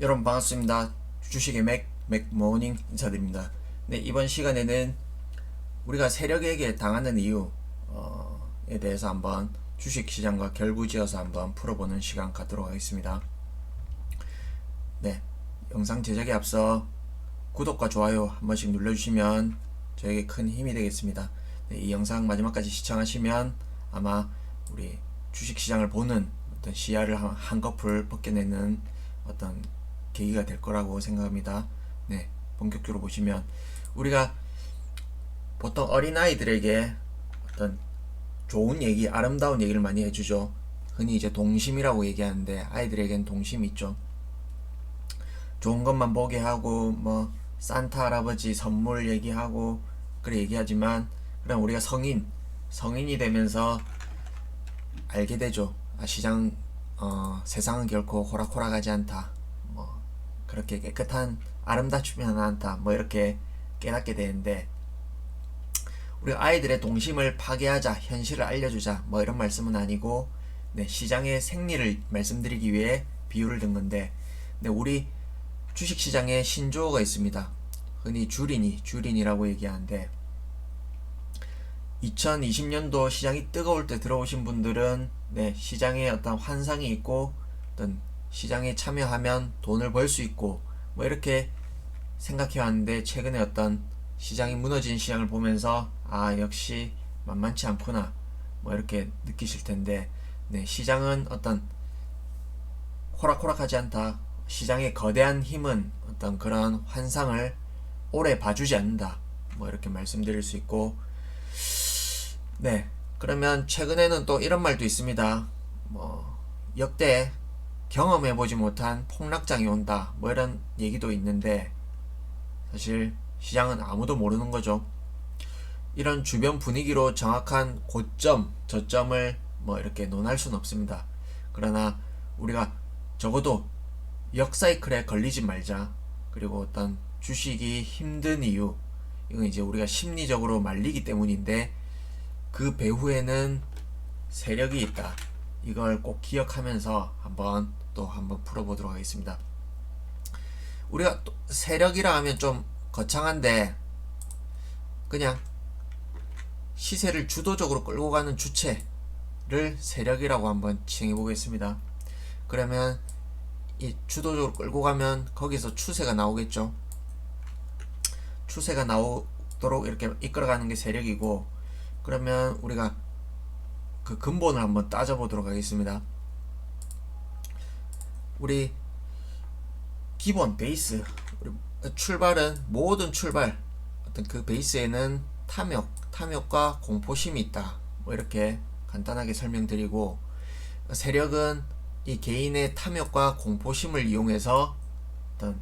여러분 반갑습니다. 주식의 맥모닝 인사드립니다. 네, 이번 시간에는 우리가 세력에게 당하는 이유에 대해서 한번 주식시장과 결부지어서 한번 풀어보는 시간 갖도록 하겠습니다. 네, 영상 제작에 앞서 구독과 좋아요 한 번씩 눌러주시면 저에게 큰 힘이 되겠습니다. 네, 이 영상 마지막까지 시청하시면 아마 우리 주식시장을 보는 어떤 시야를 한꺼풀 벗겨내는 어떤 계기가 될 거라고 생각합니다. 네, 본격적으로 보시면 우리가 보통 어린아이들에게 어떤 좋은 얘기, 아름다운 얘기를 많이 해주죠. 흔히 이제 동심이라고 얘기하는데 아이들에겐 동심이 있죠. 좋은 것만 보게 하고 뭐 산타 할아버지 선물 얘기하고 그래 얘기하지만 그럼 우리가 성인이 되면서 알게 되죠. 세상은 결코 호락호락하지 않다. 뭐 그렇게 깨끗한 아름답지는 않다. 뭐 이렇게 깨닫게 되는데 우리가 아이들의 동심을 파괴하자, 현실을 알려주자 뭐 이런 말씀은 아니고 네, 시장의 생리를 말씀드리기 위해 비유를 든 건데 네, 우리 주식시장에 신조어가 있습니다. 흔히 주린이라고 얘기하는데 2020년도 시장이 뜨거울 때 들어오신 분들은 네, 시장에 어떤 환상이 있고 어떤 시장에 참여하면 돈을 벌 수 있고 뭐 이렇게 생각해 왔는데 최근에 어떤 시장이 무너진 시장을 보면서 아 역시 만만치 않구나 뭐 이렇게 느끼실 텐데 네, 시장은 어떤 호락호락하지 않다. 시장의 거대한 힘은 어떤 그런 환상을 오래 봐주지 않는다. 뭐 이렇게 말씀드릴 수 있고 네. 그러면 최근에는 또 이런 말도 있습니다. 뭐 역대 경험해보지 못한 폭락장이 온다. 뭐 이런 얘기도 있는데 사실 시장은 아무도 모르는 거죠. 이런 주변 분위기로 정확한 고점, 저점을 뭐 이렇게 논할 수는 없습니다. 그러나 우리가 적어도 역사이클에 걸리지 말자. 그리고 어떤 주식이 힘든 이유, 이건 이제 우리가 심리적으로 말리기 때문인데 그 배후에는 세력이 있다. 이걸 꼭 기억하면서 한번 풀어보도록 하겠습니다. 우리가 또 세력이라 하면 좀 거창한데 그냥 시세를 주도적으로 끌고 가는 주체를 세력이라고 한번 칭해 보겠습니다. 그러면 이 주도적으로 끌고 가면 거기서 추세가 나오겠죠. 추세가 나오도록 이렇게 이끌어가는 게 세력이고 그러면 우리가 그 근본을 한번 따져보도록 하겠습니다. 우리 기본 베이스 모든 출발 어떤 그 베이스에는 탐욕과 공포심이 있다. 뭐 이렇게 간단하게 설명드리고 세력은 이 개인의 탐욕과 공포심을 이용해서 어떤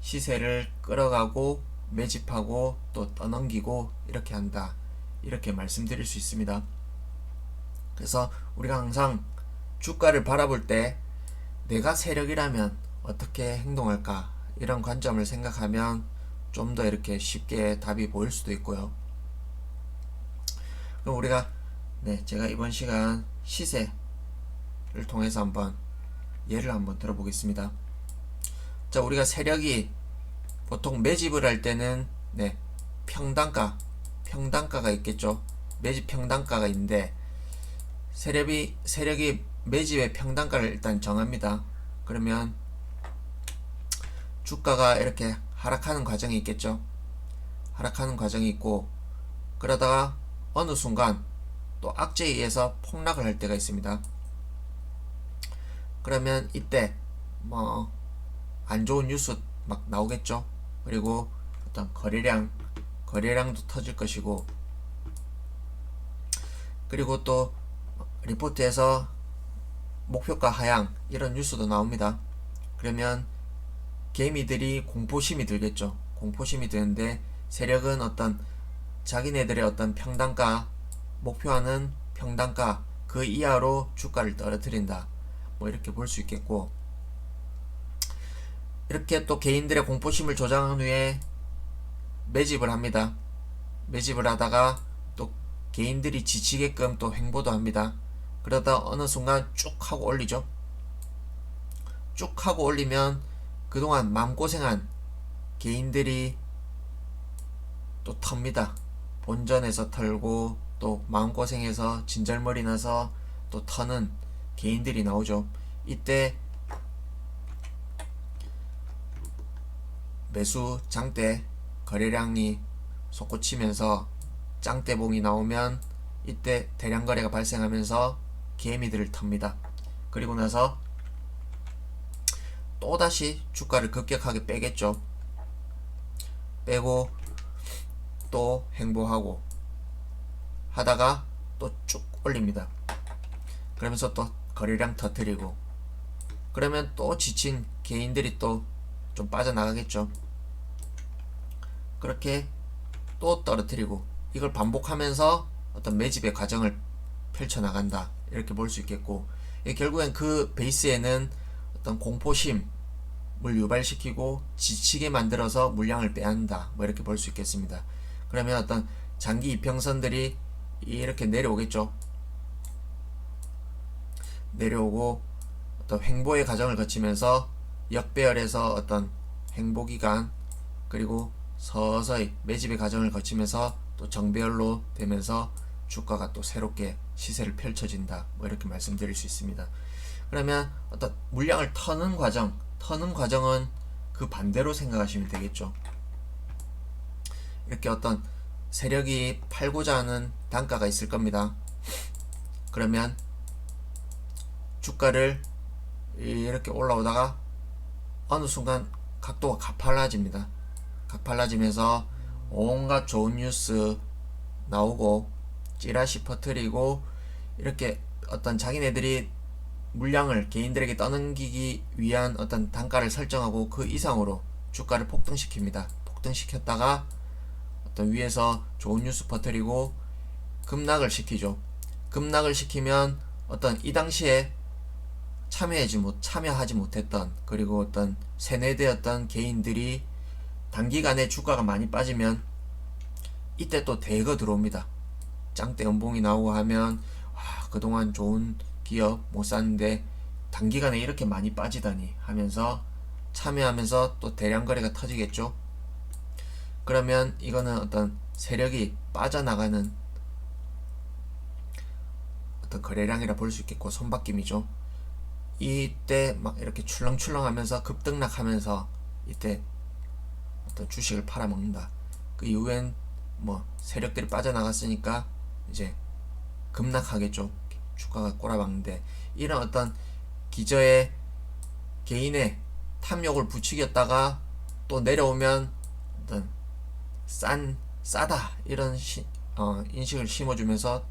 시세를 끌어가고 매집하고 또 떠넘기고 이렇게 한다. 이렇게 말씀드릴 수 있습니다. 그래서 우리가 항상 주가를 바라볼 때 내가 세력이라면 어떻게 행동할까 이런 관점을 생각하면 좀 더 이렇게 쉽게 답이 보일 수도 있고요. 그럼 우리가 제가 이번 시간 시세를 통해서 예를 한번 들어보겠습니다. 자, 우리가 세력이 보통 매집을 할 때는 평단가가 있겠죠. 매집 평단가가 있는데 세력이 매집의 평단가를 일단 정합니다. 그러면 주가가 이렇게 하락하는 과정이 있겠죠. 하락하는 과정이 있고 그러다가 어느 순간 또 악재에 의해서 폭락을 할 때가 있습니다. 그러면 이때 뭐 안 좋은 뉴스 막 나오겠죠. 그리고 어떤 거래량도 터질 것이고 그리고 또 리포트에서 목표가 하향 이런 뉴스도 나옵니다. 그러면 개미들이 공포심이 들겠죠. 공포심이 드는데 세력은 어떤 자기네들의 어떤 평단가 목표하는 평단가 그 이하로 주가를 떨어뜨린다. 뭐 이렇게 볼 수 있겠고 이렇게 또 개인들의 공포심을 조장한 후에 매집을 합니다. 매집을 하다가 또 개인들이 지치게끔 또 횡보도 합니다. 그러다 어느 순간 쭉 하고 올리죠. 쭉 하고 올리면 그동안 마음고생한 개인들이 또 텁니다. 본전에서 털고 또 마음고생해서 진절머리 나서 또 터는 개인들이 나오죠. 이때 매수 장대 거래량이 솟구치면서 짱대봉이 나오면 이때 대량 거래가 발생하면서 개미들을 텁니다. 그리고 나서 또다시 주가를 급격하게 빼겠죠. 빼고 또 횡보하고 하다가 또 쭉 올립니다. 그러면서 또 거래량 터뜨리고, 그러면 또 지친 개인들이 또 좀 빠져나가겠죠. 그렇게 또 떨어뜨리고, 이걸 반복하면서 어떤 매집의 과정을 펼쳐나간다, 이렇게 볼 수 있겠고, 결국엔 그 베이스에는 어떤 공포심을 유발시키고 지치게 만들어서 물량을 빼앗는다, 뭐 이렇게 볼 수 있겠습니다. 그러면 어떤 장기 이평선들이 이렇게 내려오겠죠. 내려오고 어떤 횡보의 과정을 거치면서 역배열에서 어떤 횡보기간, 그리고 서서히 매집의 과정을 거치면서 또 정배열로 되면서 주가가 또 새롭게 시세를 펼쳐진다, 뭐 이렇게 말씀드릴 수 있습니다. 그러면 어떤 물량을 터는 과정은 그 반대로 생각하시면 되겠죠. 이렇게 어떤 세력이 팔고자 하는 단가가 있을 겁니다. 그러면 주가를 이렇게 올라오다가 어느 순간 각도가 가팔라집니다. 가팔라지면서 온갖 좋은 뉴스 나오고 찌라시 퍼뜨리고, 이렇게 어떤 자기네들이 물량을 개인들에게 떠넘기기 위한 어떤 단가를 설정하고 그 이상으로 주가를 폭등시킵니다. 폭등시켰다가 어떤 위에서 좋은 뉴스 퍼뜨리고 급락을 시키죠. 급락을 시키면 어떤 이 당시에 참여하지 못했던, 그리고 어떤 세뇌되었던 개인들이 단기간에 주가가 많이 빠지면 이때 또 대거 들어옵니다. 짱대 연봉이 나오고 하면 그동안 좋은 기업 못 샀는데 단기간에 이렇게 많이 빠지다니 하면서 참여하면서 또 대량 거래가 터지겠죠. 그러면 이거는 어떤 세력이 빠져나가는 어떤 거래량이라 볼 수 있겠고, 손바뀜이죠. 이때 막 이렇게 출렁출렁 하면서 급등락하면서 이때 어떤 주식을 팔아먹는다. 그 이후엔 뭐 세력들이 빠져나갔으니까 이제 급락하겠죠. 주가가 꼬라박는데, 이런 어떤 기저에 개인의 탐욕을 부추겼다가 또 내려오면 어떤 싸다 이런 인식을 심어주면서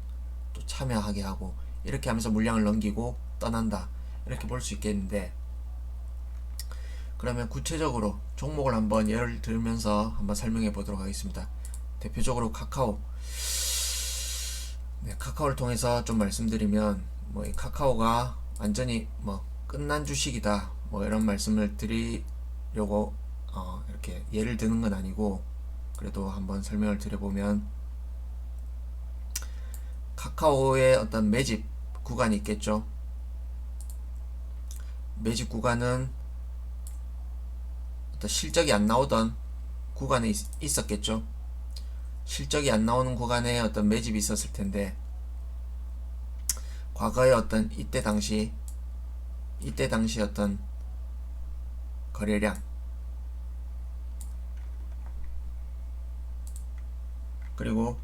또 참여하게 하고, 이렇게 하면서 물량을 넘기고 떠난다, 이렇게 볼 수 있겠는데, 그러면 구체적으로 종목을 한번 예를 들면서 한번 설명해 보도록 하겠습니다. 대표적으로 카카오. 네, 카카오를 통해서 좀 말씀드리면, 이 카카오가 완전히 끝난 주식이다, 이런 말씀을 드리려고 이렇게 예를 드는 건 아니고, 그래도 한번 설명을 드려보면, 카카오의 어떤 매집 구간이 있겠죠. 매집 구간은 어떤 실적이 안 나오던 구간에 있었겠죠. 실적이 안 나오는 구간에 어떤 매집이 있었을 텐데, 과거에 어떤 이때 당시 어떤 거래량, 그리고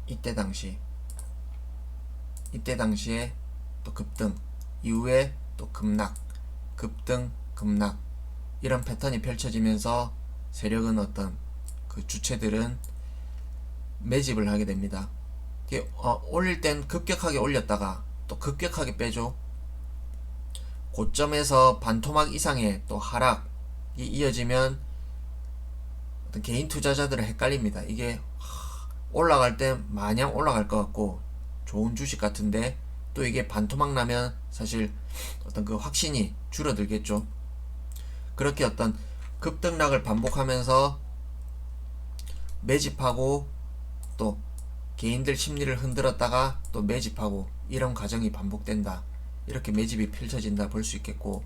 이때 당시에 또 급등, 이후에 또 급등, 급락, 이런 패턴이 펼쳐지면서 세력은 어떤 그 주체들은 매집을 하게 됩니다. 올릴 땐 급격하게 올렸다가 또 급격하게 빼죠. 고점에서 반토막 이상의 또 하락이 이어지면 어떤 개인 투자자들은 헷갈립니다. 이게 올라갈 때 마냥 올라갈 것 같고 좋은 주식 같은데, 또 이게 반토막 나면 사실 어떤 그 확신이 줄어들겠죠. 그렇게 어떤 급등락을 반복하면서 매집하고 또 개인들 심리를 흔들었다가 또 매집하고, 이런 과정이 반복된다, 이렇게 매집이 펼쳐진다 볼 수 있겠고,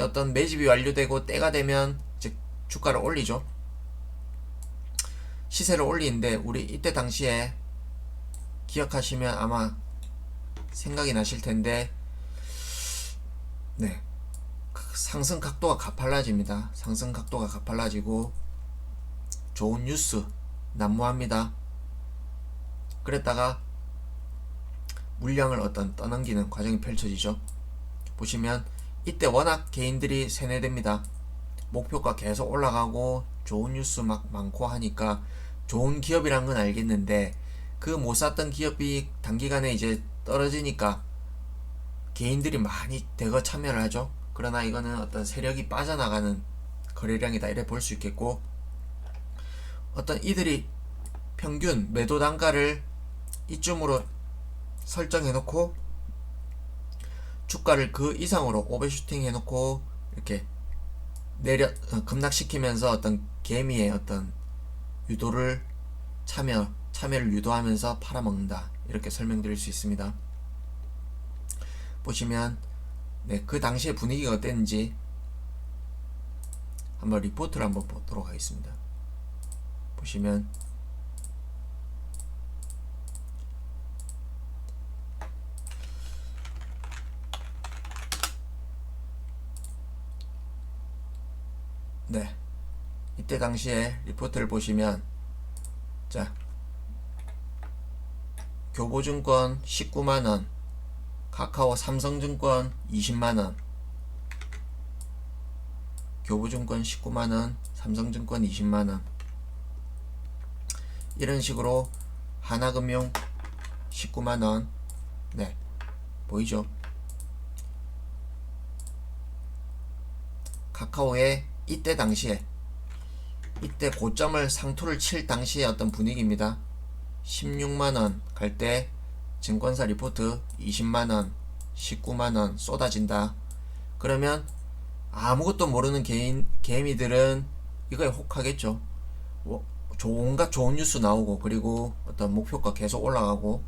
어떤 매집이 완료되고 때가 되면 이제 주가를 올리죠. 시세를 올리는데 우리 이때 당시에 기억하시면 아마 생각이 나실 텐데, 네, 상승 각도가 가팔라집니다. 상승 각도가 가팔라지고 좋은 뉴스 난무합니다. 그랬다가 물량을 어떤 떠넘기는 과정이 펼쳐지죠. 보시면 이때 워낙 개인들이 세뇌됩니다. 목표가 계속 올라가고 좋은 뉴스 막 많고 하니까 좋은 기업이란 건 알겠는데, 그 못 샀던 기업이 단기간에 이제 떨어지니까 개인들이 많이 대거 참여를 하죠. 그러나 이거는 어떤 세력이 빠져나가는 거래량이다 이래 볼 수 있겠고, 어떤 이들이 평균 매도 단가를 이쯤으로 설정해 놓고 주가를 그 이상으로 오버슈팅 해 놓고 이렇게 급락시키면서 어떤 개미의 어떤 유도를 참여를 유도하면서 팔아먹는다, 이렇게 설명드릴 수 있습니다. 보시면 네, 그 당시의 분위기가 어땠는지 한번 리포트를 한번 보도록 하겠습니다. 보시면 네, 이때 당시에 리포트를 보시면, 자, 교보증권 19만원, 카카오 삼성증권 20만원, 교보증권 19만원, 삼성증권 20만원, 이런 식으로 하나금융 19만원, 네, 보이죠? 카카오의 이때 당시에, 이때 고점을 상투를 칠 당시의 어떤 분위기입니다. 16만원 갈 때 증권사 리포트 20만원, 19만원 쏟아진다. 그러면 아무것도 모르는 개미들은 이거에 혹하겠죠. 온갖 좋은 뉴스 나오고, 그리고 어떤 목표가 계속 올라가고,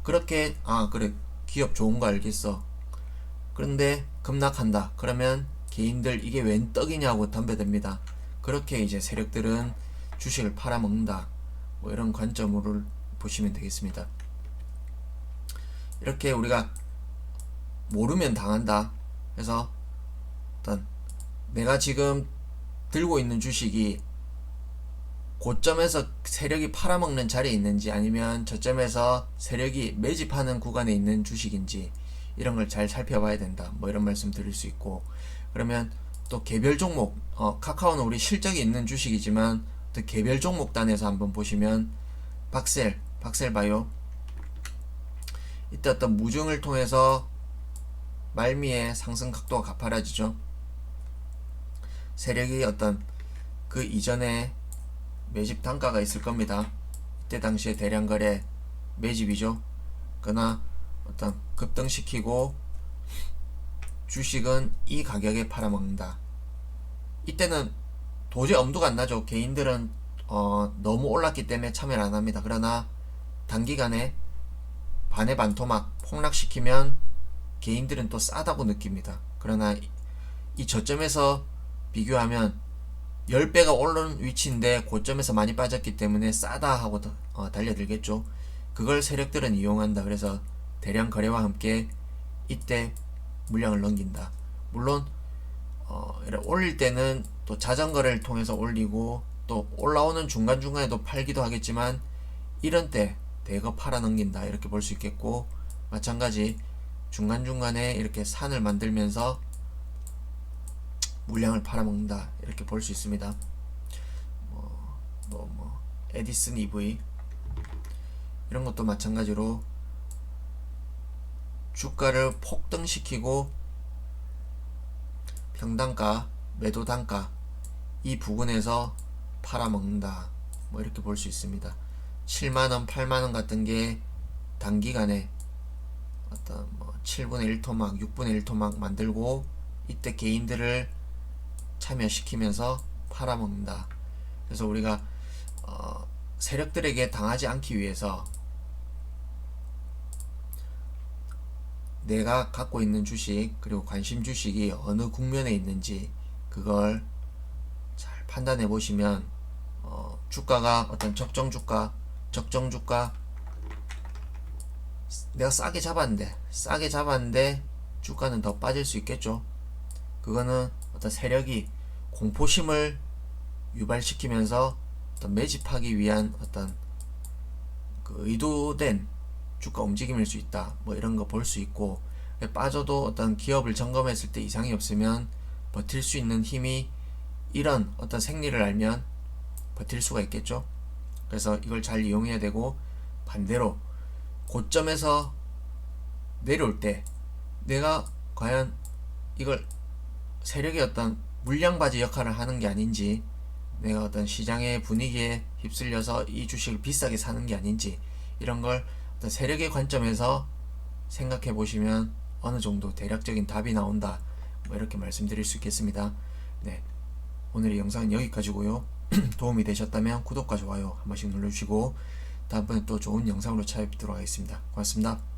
그렇게 그래, 기업 좋은 거 알겠어. 그런데 급락한다. 그러면 개인들 이게 웬 떡이냐고 덤벼듭니다. 그렇게 이제 세력들은 주식을 팔아먹는다, 뭐 이런 관점으로 보시면 되겠습니다. 이렇게 우리가 모르면 당한다. 그래서 어떤 내가 지금 들고 있는 주식이 고점에서 세력이 팔아먹는 자리에 있는지, 아니면 저점에서 세력이 매집하는 구간에 있는 주식인지, 이런 걸 잘 살펴봐야 된다, 뭐 이런 말씀 드릴 수 있고, 그러면 또 개별 종목, 카카오는 우리 실적이 있는 주식이지만 또 개별 종목단에서 한번 보시면 박셀바이오, 이때 어떤 무증을 통해서 말미에 상승 각도가 가팔라지죠. 세력이 어떤 그 이전에 매집 단가가 있을 겁니다. 이때 당시에 대량 거래 매집이죠. 그러나 어떤 급등시키고 주식은 이 가격에 팔아먹는다. 이때는 도저히 엄두가 안 나죠. 개인들은 너무 올랐기 때문에 참여를 안 합니다. 그러나 단기간에 반의 반토막 폭락시키면 개인들은 또 싸다고 느낍니다. 그러나 이 저점에서 비교하면 10배가 오른 위치인데 고점에서 많이 빠졌기 때문에 싸다 하고 달려들겠죠. 그걸 세력들은 이용한다. 그래서 대량 거래와 함께 이때 물량을 넘긴다. 물론 올릴 때는 또 자전거를 통해서 올리고, 또 올라오는 중간중간에도 팔기도 하겠지만, 이런 때 대거 팔아 넘긴다, 이렇게 볼 수 있겠고, 마찬가지 중간중간에 이렇게 산을 만들면서 물량을 팔아먹는다, 이렇게 볼 수 있습니다. 에디슨 EV 이런 것도 마찬가지로 주가를 폭등시키고 평단가, 매도단가 이 부근에서 팔아먹는다, 뭐 이렇게 볼 수 있습니다. 7만원, 8만원 같은 게 단기간에 어떤 7분의 1토막, 6분의 1토막 만들고 이때 개인들을 참여시키면서 팔아먹는다. 그래서 우리가 세력들에게 당하지 않기 위해서 내가 갖고 있는 주식 그리고 관심 주식이 어느 국면에 있는지 그걸 잘 판단해 보시면 주가가 어떤 적정 주가 내가 싸게 잡았는데 주가는 더 빠질 수 있겠죠. 그거는 어떤 세력이 공포심을 유발시키면서 어떤 매집하기 위한 어떤 그 의도된 주가 움직임일 수 있다. 뭐 이런 거 볼 수 있고, 빠져도 어떤 기업을 점검했을 때 이상이 없으면 버틸 수 있는 힘이, 이런 어떤 생리를 알면 버틸 수가 있겠죠. 그래서 이걸 잘 이용해야 되고, 반대로 고점에서 내려올 때 내가 과연 이걸 세력의 어떤 물량바지 역할을 하는 게 아닌지, 내가 어떤 시장의 분위기에 휩쓸려서 이 주식을 비싸게 사는 게 아닌지, 이런 걸 어떤 세력의 관점에서 생각해 보시면 어느 정도 대략적인 답이 나온다, 뭐 이렇게 말씀드릴 수 있겠습니다. 네, 오늘의 영상은 여기까지고요. 도움이 되셨다면 구독과 좋아요 한 번씩 눌러주시고, 다음번에 또 좋은 영상으로 찾아뵙도록 하겠습니다. 고맙습니다.